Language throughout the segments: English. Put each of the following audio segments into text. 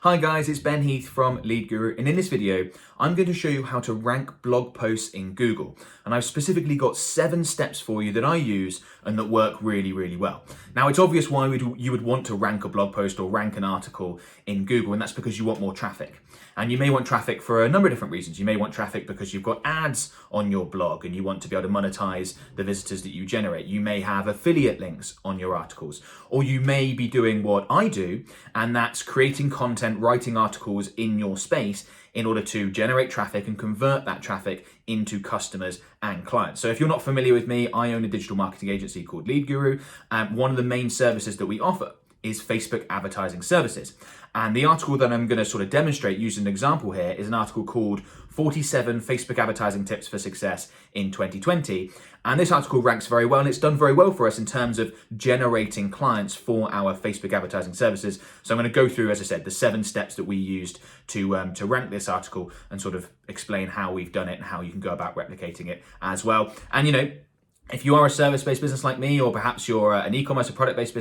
Hi guys, it's Ben Heath from Lead Guru, and in this video, I'm going to show you how to rank blog posts in Google. And I've specifically got 7 steps for you that I use and that work really, really well. Now, it's obvious why you would want to rank a blog post or rank an article in Google, and that's because you want more traffic. And you may want traffic for a number of different reasons. You may want traffic because you've got ads on your blog and you want to be able to monetize the visitors that you generate. You may have affiliate links on your articles, or you may be doing what I do, and that's creating content, writing articles in your space in order to generate traffic and convert that traffic into customers and clients. So if you're not familiar with me, I own a digital marketing agency called Lead Guru. One of the main services that we offer is Facebook advertising services. And the article that I'm going to sort of demonstrate using an example here is an article called 47 Facebook Advertising Tips for Success in 2020. And this article ranks very well, and it's done very well for us in terms of generating clients for our Facebook advertising services. So I'm going to go through, as I said, the 7 steps that we used to rank this article and sort of explain how we've done it and how you can go about replicating it as well. And if you are a service-based business like me, or perhaps you're an e-commerce or product-based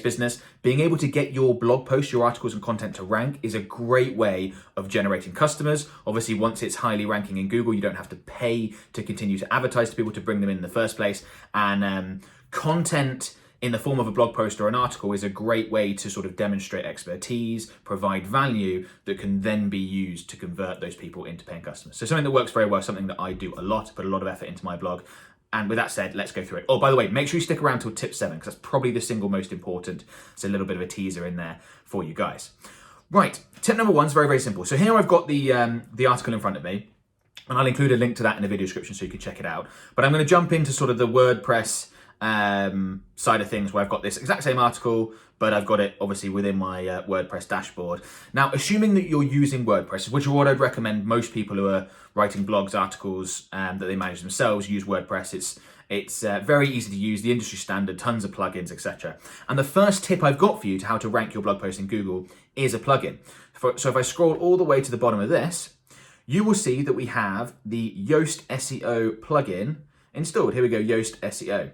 business, being able to get your blog posts, your articles and content to rank is a great way of generating customers. Obviously, once it's highly ranking in Google, you don't have to pay to continue to advertise to people to bring them in the first place. And content in the form of a blog post or an article is a great way to sort of demonstrate expertise, provide value that can then be used to convert those people into paying customers. So something that works very well, something that I do a lot, put a lot of effort into my blog. And with that said, let's go through it. Oh, by the way, make sure you stick around till tip 7, because that's probably the single most important. It's a little bit of a teaser in there for you guys. Right, tip number 1 is very, very simple. So here I've got the article in front of me, and I'll include a link to that in the video description so you can check it out. But I'm going to jump into sort of the WordPress side of things, where I've got this exact same article, but I've got it obviously within my WordPress dashboard. Now, assuming that you're using WordPress, which is what I'd recommend most people who are writing blogs, articles that they manage themselves use WordPress. It's very easy to use, the industry standard, tons of plugins, etc. And the first tip I've got for you to how to rank your blog post in Google is a plugin. So if I scroll all the way to the bottom of this, you will see that we have the Yoast Seo plugin installed. Here we go, Yoast Seo.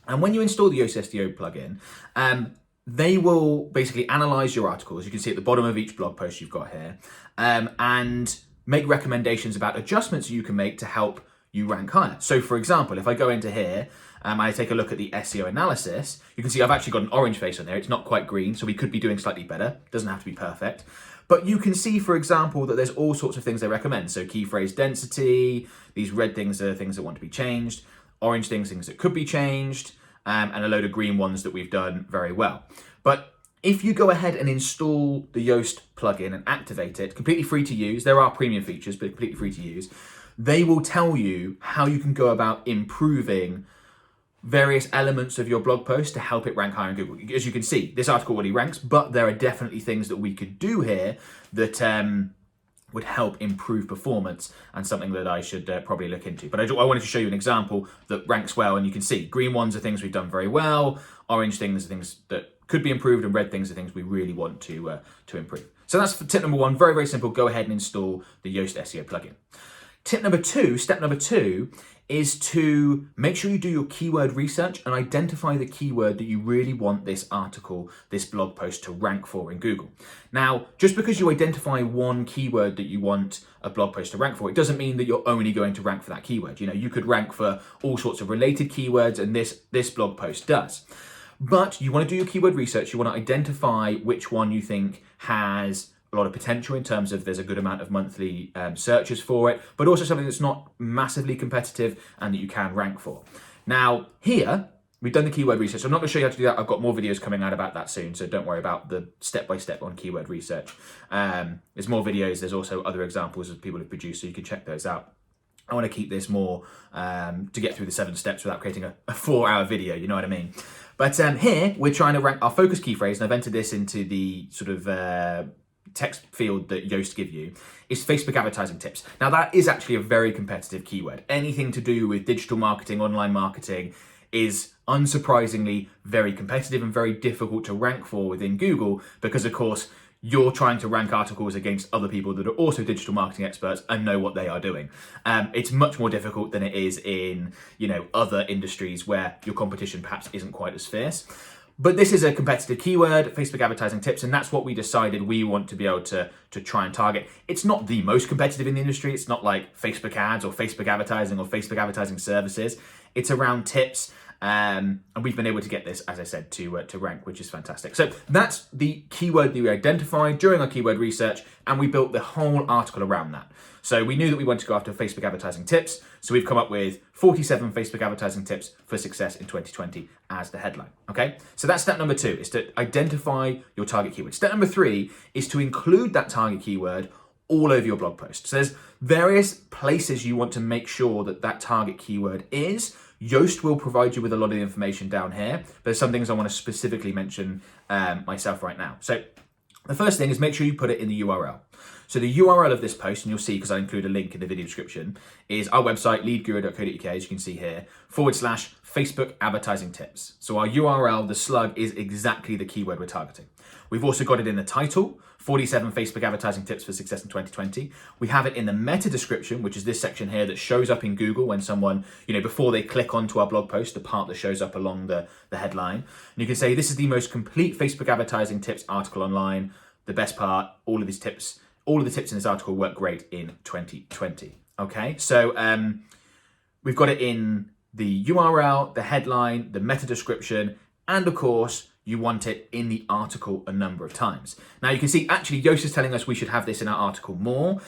And when you install the Yoast Seo plugin, they will basically analyze your articles. You can see at the bottom of each blog post you've got here, and make recommendations about adjustments you can make to help you rank higher. So for example, if I go into here, I take a look at the SEO analysis, you can see I've actually got an orange face on there. It's not quite green, so we could be doing slightly better. It doesn't have to be perfect. But you can see, for example, that there's all sorts of things they recommend. So key phrase density, these red things are things that want to be changed, orange things that could be changed, and a load of green ones that we've done very well. But if you go ahead and install the Yoast plugin and activate it, completely free to use, there are premium features, but completely free to use, they will tell you how you can go about improving various elements of your blog post to help it rank higher in Google. As you can see, this article already ranks, but there are definitely things that we could do here that would help improve performance, and something that I should probably look into. But I wanted to show you an example that ranks well, and you can see green ones are things we've done very well, orange things are things that could be improved, and red things are things we really want to improve. So that's tip number 1, very, very simple. Go ahead and install the Yoast Seo plugin. Step number two is to make sure you do your keyword research and identify the keyword that you really want this article, this blog post to rank for in Google. Now, just because you identify one keyword that you want a blog post to rank for, it doesn't mean that you're only going to rank for that keyword. You could rank for all sorts of related keywords, and this blog post does. But you want to do your keyword research. You want to identify which one you think has a lot of potential in terms of there's a good amount of monthly searches for it, but also something that's not massively competitive and that you can rank for. Now, here, we've done the keyword research. So I'm not going to show you how to do that. I've got more videos coming out about that soon, so don't worry about the step-by-step on keyword research. There's more videos. There's also other examples that people have produced, so you can check those out. I want to keep this more to get through the 7 steps without creating a 4-hour video, you know what I mean? But here, we're trying to rank our focus key phrase, and I've entered this into the sort of text field that Yoast give you, is Facebook advertising tips. Now, that is actually a very competitive keyword. Anything to do with digital marketing, online marketing is unsurprisingly very competitive and very difficult to rank for within Google, because of course you're trying to rank articles against other people that are also digital marketing experts and know what they are doing. It's much more difficult than it is in other industries where your competition perhaps isn't quite as fierce. But this is a competitive keyword, Facebook advertising tips, and that's what we decided we want to be able to try and target. It's not the most competitive in the industry. It's not like Facebook ads or Facebook advertising or Facebook advertising services. It's around tips. And we've been able to get this, as I said, to rank, which is fantastic. So that's the keyword that we identified during our keyword research, and we built the whole article around that. So we knew that we wanted to go after Facebook advertising tips. So we've come up with 47 Facebook advertising tips for success in 2020 as the headline. Okay. So that's step number 2, is to identify your target keyword. Step number 3 is to include that target keyword all over your blog post. So there's various places you want to make sure that that target keyword is. Yoast will provide you with a lot of the information down here, but there's some things I want to specifically mention myself right now. So the first thing is make sure you put it in the URL. So the URL of this post, and you'll see because I include a link in the video description, is our website, leadguru.co.uk, as you can see here, /Facebook advertising tips. So our URL, the slug, is exactly the keyword we're targeting. We've also got it in the title, 47 Facebook advertising tips for success in 2020. We have it in the meta description, which is this section here that shows up in Google when someone, before they click onto our blog post, the part that shows up along the headline. And you can say, this is the most complete Facebook advertising tips article online. The best part, all of the tips in this article work great in 2020. Okay, so we've got it in the URL, the headline, the meta description, and of course, you want it in the article a number of times. Now you can see, actually, Yoast is telling us we should have this in our article more.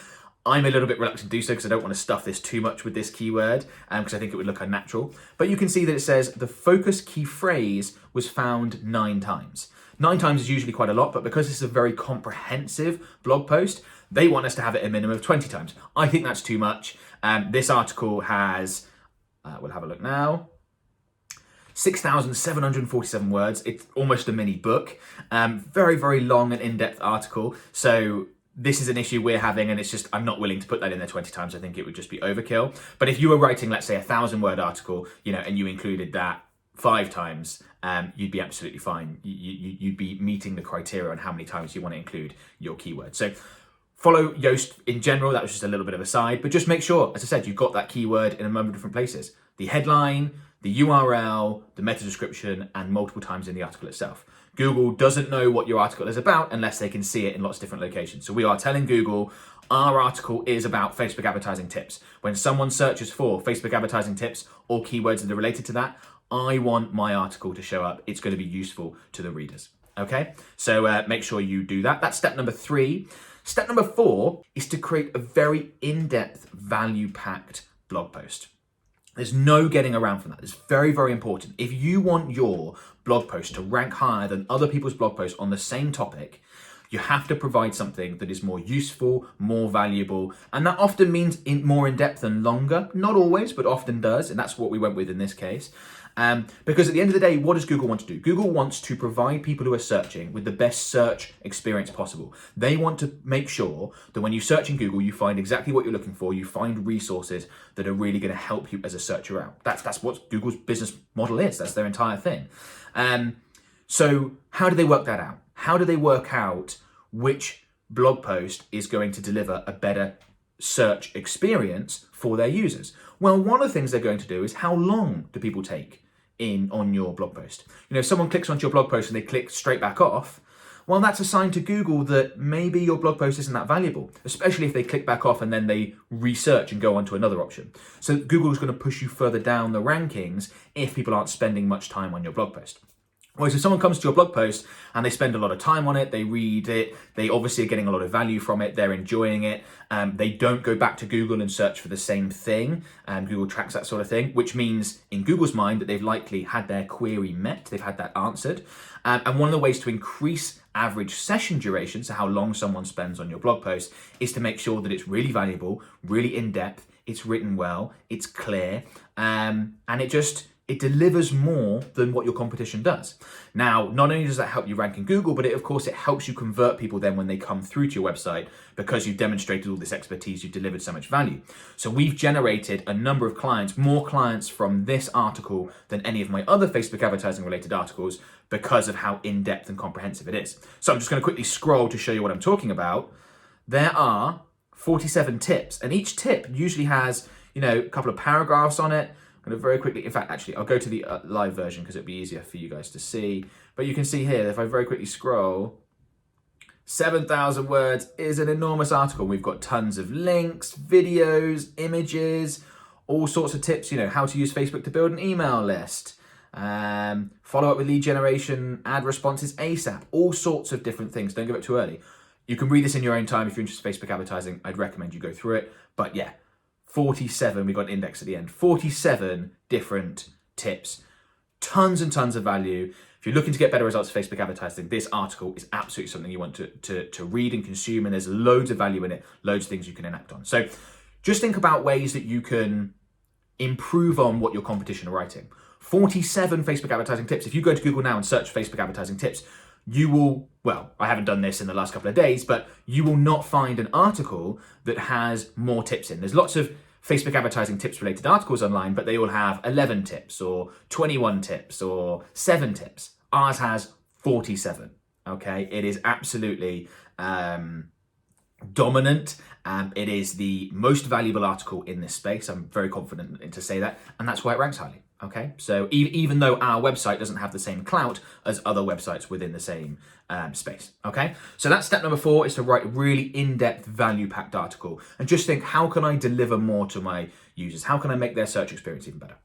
I'm a little bit reluctant to do so because I don't want to stuff this too much with this keyword because I think it would look unnatural. But you can see that it says the focus key phrase was found 9 times. 9 times is usually quite a lot, but because this is a very comprehensive blog post, they want us to have it a minimum of 20 times. I think that's too much. This article has, we'll have a look now, 6,747 words. It's almost a mini book. Very, very long and in-depth article. So this is an issue we're having, and it's just, I'm not willing to put that in there 20 times. I think it would just be overkill. But if you were writing, let's say, a 1,000-word article, and you included that 5 times, you'd be absolutely fine. You'd be meeting the criteria on how many times you want to include your keyword. So follow Yoast in general. That was just a little bit of a side, but just make sure, as I said, you've got that keyword in a number of different places. The headline, the URL, the meta description, and multiple times in the article itself. Google doesn't know what your article is about unless they can see it in lots of different locations. So we are telling Google our article is about Facebook advertising tips. When someone searches for Facebook advertising tips or keywords that are related to that, I want my article to show up. It's going to be useful to the readers. Okay, so make sure you do that. That's step number 3. Step number 4 is to create a very in-depth, value-packed blog post. There's no getting around from that. It's very, very important. If you want your blog post to rank higher than other people's blog posts on the same topic, you have to provide something that is more useful, more valuable, and that often means more in depth and longer. Not always, but often does, and that's what we went with in this case. Because at the end of the day, what does Google want to do? Google wants to provide people who are searching with the best search experience possible. They want to make sure that when you search in Google, you find exactly what you're looking for. You find resources that are really going to help you as a searcher out. That's what Google's business model is. That's their entire thing. So how do they work that out? How do they work out which blog post is going to deliver a better search experience for their users? Well, one of the things they're going to do is how long do people take on your blog post? If someone clicks onto your blog post and they click straight back off, well, that's a sign to Google that maybe your blog post isn't that valuable, especially if they click back off and then they research and go on to another option. So Google is going to push you further down the rankings if people aren't spending much time on your blog post. Whereas if someone comes to your blog post and they spend a lot of time on it, they read it, they obviously are getting a lot of value from it, they're enjoying it, they don't go back to Google and search for the same thing, Google tracks that sort of thing, which means in Google's mind that they've likely had their query met, they've had that answered. And one of the ways to increase average session duration, so how long someone spends on your blog post, is to make sure that it's really valuable, really in-depth, it's written well, it's clear, and it delivers more than what your competition does. Now, not only does that help you rank in Google, but of course it helps you convert people then when they come through to your website because you've demonstrated all this expertise, you've delivered so much value. So we've generated a number of clients, more clients from this article than any of my other Facebook advertising related articles because of how in-depth and comprehensive it is. So I'm just going to quickly scroll to show you what I'm talking about. There are 47 tips, and each tip usually has, a couple of paragraphs on it, going to very quickly, in fact, actually, I'll go to the live version because it'll be easier for you guys to see. But you can see here, if I very quickly scroll, 7,000 words is an enormous article. We've got tons of links, videos, images, all sorts of tips, you know, how to use Facebook to build an email list, follow up with lead generation, ad responses ASAP, all sorts of different things. Don't give it too early. You can read this in your own time if you're interested in Facebook advertising. I'd recommend you go through it. But yeah, 47, we got an index at the end, 47 different tips, tons and tons of value. If you're looking to get better results for Facebook advertising, this article is absolutely something you want to read and consume, and there's loads of value in it, loads of things you can enact on. So just think about ways that you can improve on what your competition are writing. 47 Facebook advertising tips. If you go to Google now and search Facebook advertising tips, you will, well, I haven't done this in the last couple of days, but you will not find an article that has more tips in. There's lots of Facebook advertising tips related articles online, but they all have 11 tips or 21 tips or 7 tips. Ours has 47, okay? It is absolutely dominant. It is the most valuable article in this space. I'm very confident to say that, and that's why it ranks highly. Okay, so even though our website doesn't have the same clout as other websites within the same space, okay? So that's step number 4, is to write a really in-depth, value-packed article. And just think, how can I deliver more to my users? How can I make their search experience even better?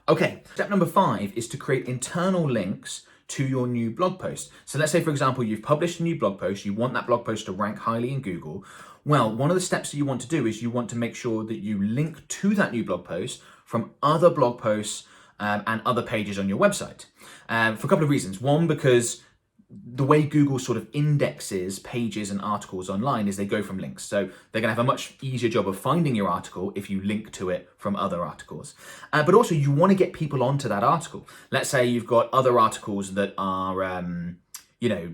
Okay, step number 5 is to create internal links to your new blog post. So let's say, for example, you've published a new blog post, you want that blog post to rank highly in Google. Well, one of the steps that you want to do is you want to make sure that you link to that new blog post from other blog posts and other pages on your website, for a couple of reasons. One, because the way Google sort of indexes pages and articles online is they go from links. So they're going to have a much easier job of finding your article if you link to it from other articles. But also you want to get people onto that article. Let's say you've got other articles that are,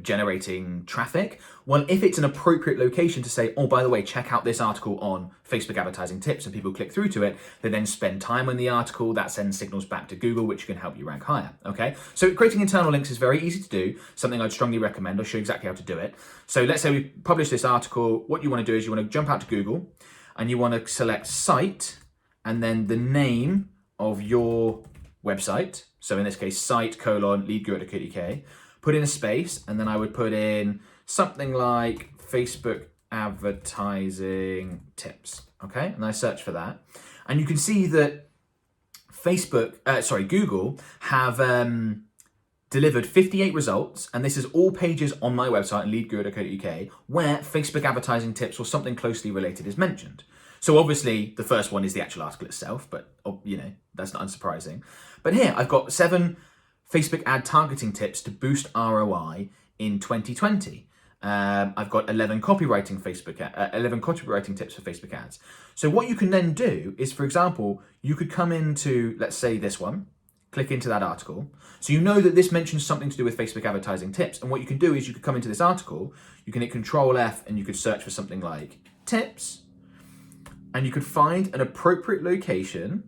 generating traffic. Well, if it's an appropriate location to say, oh, by the way, check out this article on Facebook advertising tips, and people click through to it, they then spend time on the article, that sends signals back to Google, which can help you rank higher, okay? So creating internal links is very easy to do, something I'd strongly recommend. I'll show you exactly how to do it. So let's say we publish this article. What you want to do is you want to jump out to Google and you want to select site and then the name of your website. So in this case, site:leadguru.co.uk. Put in a space, and then I would put in something like Facebook advertising tips, okay? And I search for that. And you can see that Google have delivered 58 results, and this is all pages on my website, leadguru.co.uk, where Facebook advertising tips or something closely related is mentioned. So obviously the first one is the actual article itself, but that's not unsurprising. But here I've got 7 Facebook ad targeting tips to boost ROI in 2020. I've got 11 copywriting tips for Facebook ads. So what you can then do is, for example, you could come into, let's say this one, click into that article. So you know that this mentions something to do with Facebook advertising tips. And what you can do is you could come into this article, you can hit Control F and you could search for something like tips, and you could find an appropriate location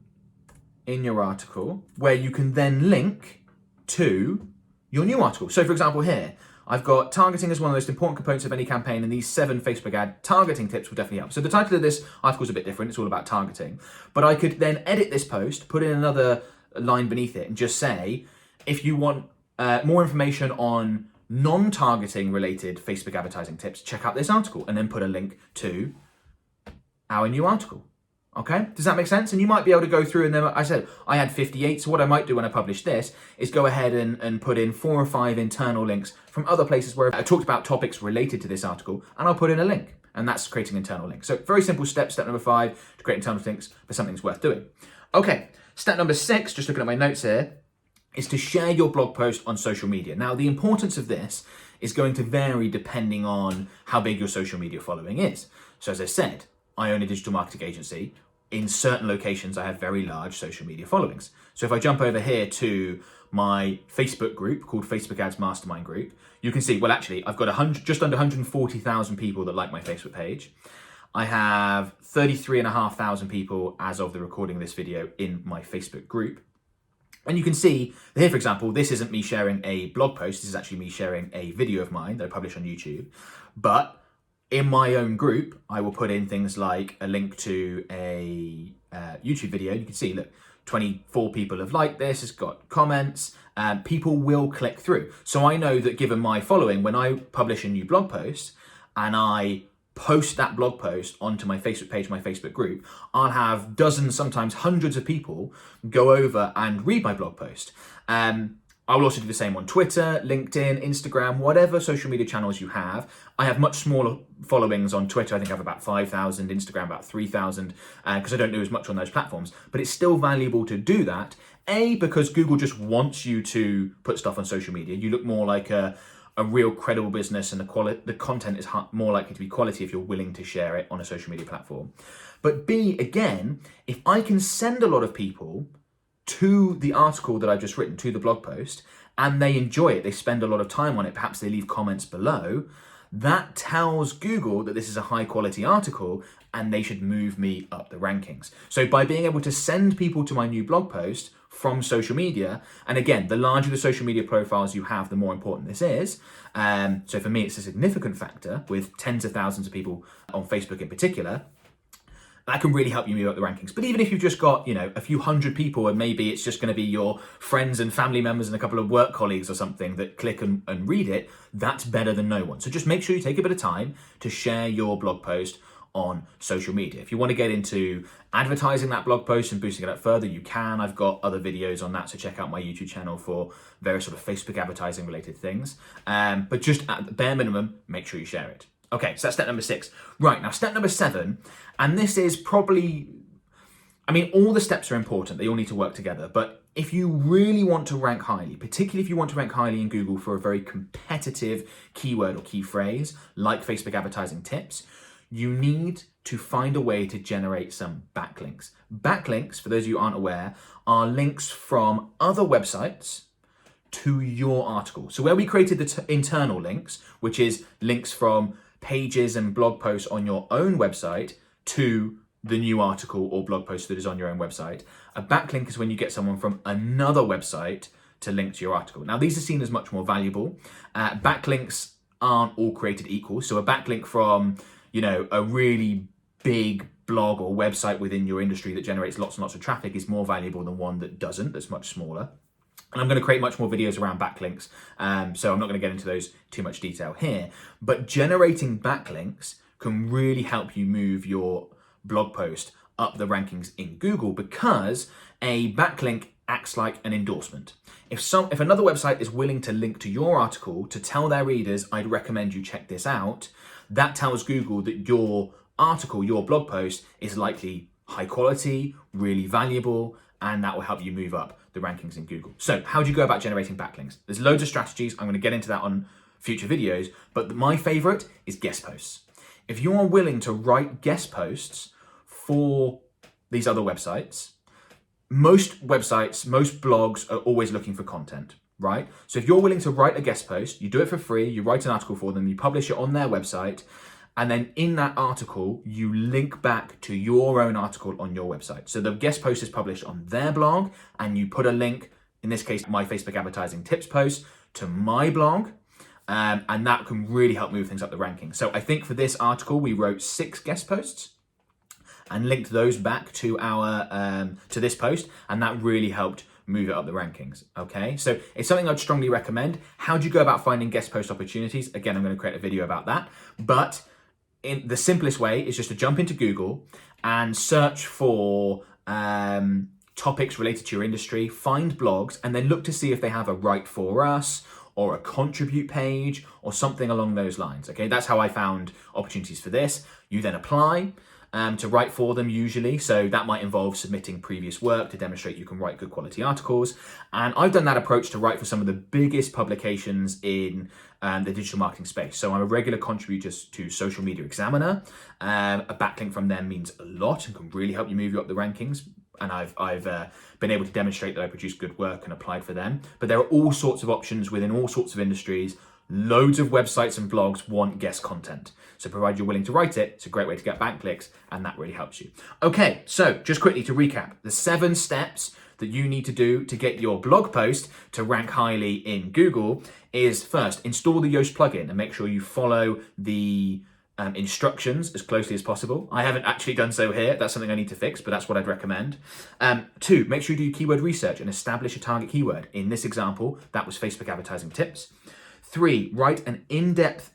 in your article where you can then link to your new article. So for example here, I've got targeting as one of the most important components of any campaign, and these 7 Facebook ad targeting tips will definitely help. So the title of this article is a bit different, it's all about targeting, but I could then edit this post, put in another line beneath it and just say, if you want more information on non-targeting related Facebook advertising tips, check out this article, and then put a link to our new article. Okay, does that make sense? And you might be able to go through, and then I said I had 58, so what I might do when I publish this is go ahead and put in 4 or 5 internal links from other places where I talked about topics related to this article, and I'll put in a link, and that's creating internal links. So very simple step number 5, to create internal links for something's worth doing. Okay, step number 6, just looking at my notes here, is to share your blog post on social media. Now, the importance of this is going to vary depending on how big your social media following is. So as I said, I own a digital marketing agency. In certain locations, I have very large social media followings. So if I jump over here to my Facebook group called Facebook Ads Mastermind Group, you can see, well, actually, I've got just under 140,000 people that like my Facebook page. I have 33,500 people as of the recording of this video in my Facebook group. And you can see here, for example, this isn't me sharing a blog post. This is actually me sharing a video of mine that I publish on YouTube. But in my own group, I will put in things like a link to a YouTube video. You can see, look, 24 people have liked this, it's got comments, people will click through. So I know that given my following, when I publish a new blog post and I post that blog post onto my Facebook page, my Facebook group, I'll have dozens, sometimes hundreds of people go over and read my blog post. I will also do the same on Twitter, LinkedIn, Instagram, whatever social media channels you have. I have much smaller followings on Twitter. I think I have about 5,000, Instagram about 3,000, because I don't do as much on those platforms. But it's still valuable to do that. Because Google just wants you to put stuff on social media. You look more like a real credible business, and the content is more likely to be quality if you're willing to share it on a social media platform. But B, again, if I can send a lot of people to the article that I've just written, to the blog post, and they enjoy it, they spend a lot of time on it, perhaps they leave comments below, that tells Google that this is a high quality article and they should move me up the rankings. So by being able to send people to my new blog post from social media, and again, the larger the social media profiles you have, the more important this is. So for me, it's a significant factor with tens of thousands of people on Facebook in particular. That can really help you move up the rankings. But even if you've just got, a few hundred people, and maybe it's just going to be your friends and family members and a couple of work colleagues or something that click and read it, that's better than no one. So just make sure you take a bit of time to share your blog post on social media. If you want to get into advertising that blog post and boosting it up further, you can. I've got other videos on that, so check out my YouTube channel for various sort of Facebook advertising related things. But just at the bare minimum, make sure you share it. Okay, so that's step number 6. Right, now step number 7, and this is probably, all the steps are important, they all need to work together, but if you really want to rank highly, particularly if you want to rank highly in Google for a very competitive keyword or key phrase, like Facebook advertising tips, you need to find a way to generate some backlinks. Backlinks, for those of you who aren't aware, are links from other websites to your article. So where we created the internal links, which is links from pages and blog posts on your own website to the new article or blog post that is on your own website, a backlink is when you get someone from another website to link to your article. Now, these are seen as much more valuable. Backlinks aren't all created equal. So a backlink from, a really big blog or website within your industry that generates lots and lots of traffic is more valuable than one that doesn't, that's much smaller. And I'm going to create much more videos around backlinks, so I'm not going to get into those too much detail here. But generating backlinks can really help you move your blog post up the rankings in Google, because a backlink acts like an endorsement. If another website is willing to link to your article to tell their readers, I'd recommend you check this out, that tells Google that your article, your blog post, is likely high quality, really valuable, and that will help you move up the rankings in Google. So how do you go about generating backlinks? There's loads of strategies. I'm going to get into that on future videos, but my favorite is guest posts. If you are willing to write guest posts for these other websites, most websites, most blogs are always looking for content, right? So if you're willing to write a guest post, you do it for free, you write an article for them, you publish it on their website, and then in that article, you link back to your own article on your website. So the guest post is published on their blog, and you put a link, in this case, my Facebook advertising tips post, to my blog, and that can really help move things up the ranking. So I think for this article, we wrote 6 guest posts and linked those back to our to this post, and that really helped move it up the rankings. Okay, so it's something I'd strongly recommend. How do you go about finding guest post opportunities? Again, I'm going to create a video about that, but in the simplest way is just to jump into Google and search for topics related to your industry, find blogs, and then look to see if they have a Write For Us or a contribute page or something along those lines. Okay, that's how I found opportunities for this. You then apply to write for them usually. So that might involve submitting previous work to demonstrate you can write good quality articles. And I've done that approach to write for some of the biggest publications in the digital marketing space. So I'm a regular contributor to Social Media Examiner. A backlink from them means a lot and can really help you move you up the rankings. And I've been able to demonstrate that I produce good work and applied for them. But there are all sorts of options within all sorts of industries. Loads of websites and blogs want guest content. So provided you're willing to write it, it's a great way to get backlinks, and that really helps you. Okay, so just quickly to recap, the 7 steps that you need to do to get your blog post to rank highly in Google is, first, install the Yoast plugin and make sure you follow the instructions as closely as possible. I haven't actually done so here. That's something I need to fix, but that's what I'd recommend. 2, make sure you do keyword research and establish a target keyword. In this example, that was Facebook advertising tips. 3, write an in-depth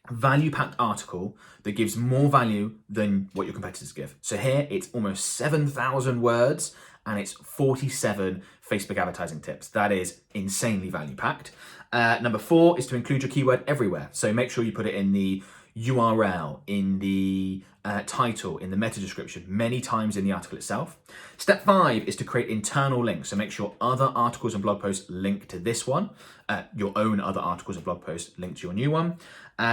value-packed article that gives more value than what your competitors give. So here it's almost 7,000 words and it's 47 Facebook advertising tips. That is insanely value-packed. Number 4 is to include your keyword everywhere. So make sure you put it in the URL, in the title, in the meta description, many times in the article itself. Step 5 is to create internal links. So make sure other articles and blog posts link to this one, your own other articles and blog posts link to your new one.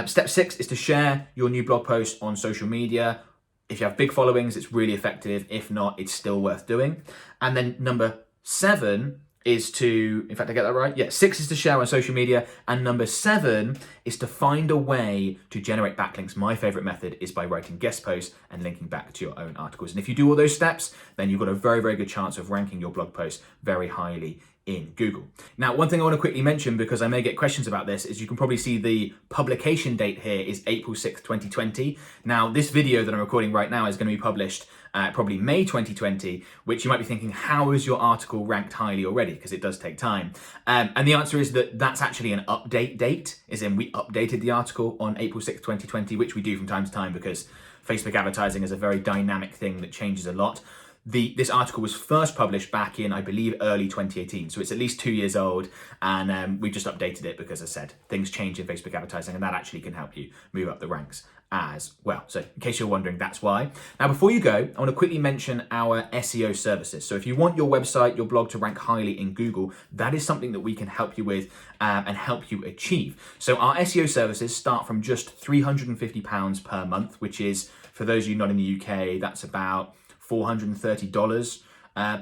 Step 6 is to share your new blog post on social media. If you have big followings, it's really effective. If not, it's still worth doing. And then number 7 is to, in fact, I get that right? Yeah, 6 is to share on social media. And number 7 is to find a way to generate backlinks. My favorite method is by writing guest posts and linking back to your own articles. And if you do all those steps, then you've got a very, very good chance of ranking your blog post very highly in Google. Now, one thing I want to quickly mention, because I may get questions about this, is you can probably see the publication date here is April 6th, 2020. Now, this video that I'm recording right now is going to be published probably May 2020, which you might be thinking, how is your article ranked highly already? Because it does take time. And the answer is that that's actually an update date, as in we updated the article on April 6th, 2020, which we do from time to time because Facebook advertising is a very dynamic thing that changes a lot. This article was first published back in, I believe, early 2018. So it's at least 2 years old, and we just updated it because, as I said, things change in Facebook advertising, and that actually can help you move up the ranks as well. So in case you're wondering, that's why. Now, before you go, I want to quickly mention our SEO services. So if you want your website, your blog to rank highly in Google, that is something that we can help you with and help you achieve. So our SEO services start from just £350 per month, which is, for those of you not in the UK, that's about $430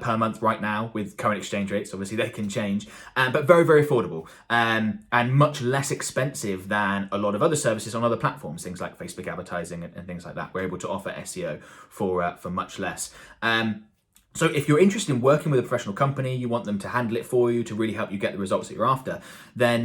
per month right now with current exchange rates. Obviously they can change, but very, very affordable and much less expensive than a lot of other services on other platforms, things like Facebook advertising and things like that. We're able to offer SEO for much less. So if you're interested in working with a professional company, you want them to handle it for you to really help you get the results that you're after, then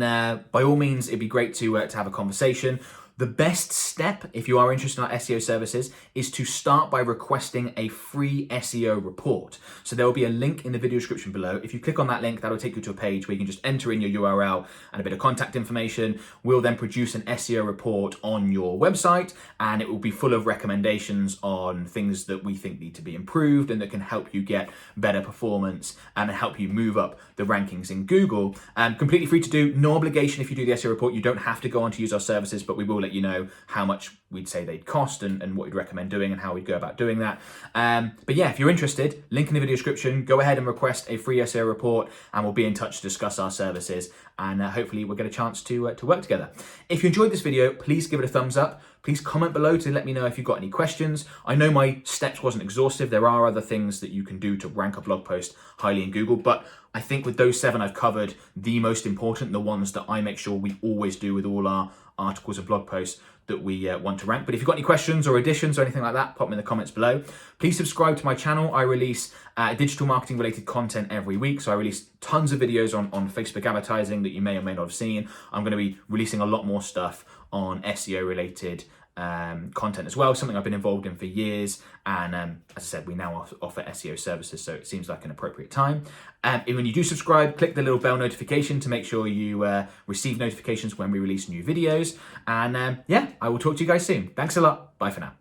by all means, it'd be great to have a conversation. The best step, if you are interested in our SEO services, is to start by requesting a free SEO report. So there will be a link in the video description below. If you click on that link, that'll take you to a page where you can just enter in your URL and a bit of contact information. We'll then produce an SEO report on your website, and it will be full of recommendations on things that we think need to be improved and that can help you get better performance and help you move up the rankings in Google. Completely free to do, no obligation if you do the SEO report. You don't have to go on to use our services, but we will let you know how much we'd say they'd cost and what we'd recommend doing and how we'd go about doing that. But yeah, if you're interested, link in the video description, go ahead and request a free SEO report and we'll be in touch to discuss our services, and hopefully we'll get a chance to work together. If you enjoyed this video, please give it a thumbs up. Please comment below to let me know if you've got any questions. I know my steps wasn't exhaustive. There are other things that you can do to rank a blog post highly in Google, but I think with those 7, I've covered the most important, the ones that I make sure we always do with all our articles and blog posts that we want to rank. But if you've got any questions or additions or anything like that, pop them in the comments below. Please subscribe to my channel. I release digital marketing related content every week. So I release tons of videos on Facebook advertising that you may or may not have seen. I'm going to be releasing a lot more stuff on SEO related content as well, something I've been involved in for years. And as I said, we now offer SEO services, so it seems like an appropriate time. And when you do subscribe, click the little bell notification to make sure you receive notifications when we release new videos. And yeah, I will talk to you guys soon. Thanks a lot. Bye for now.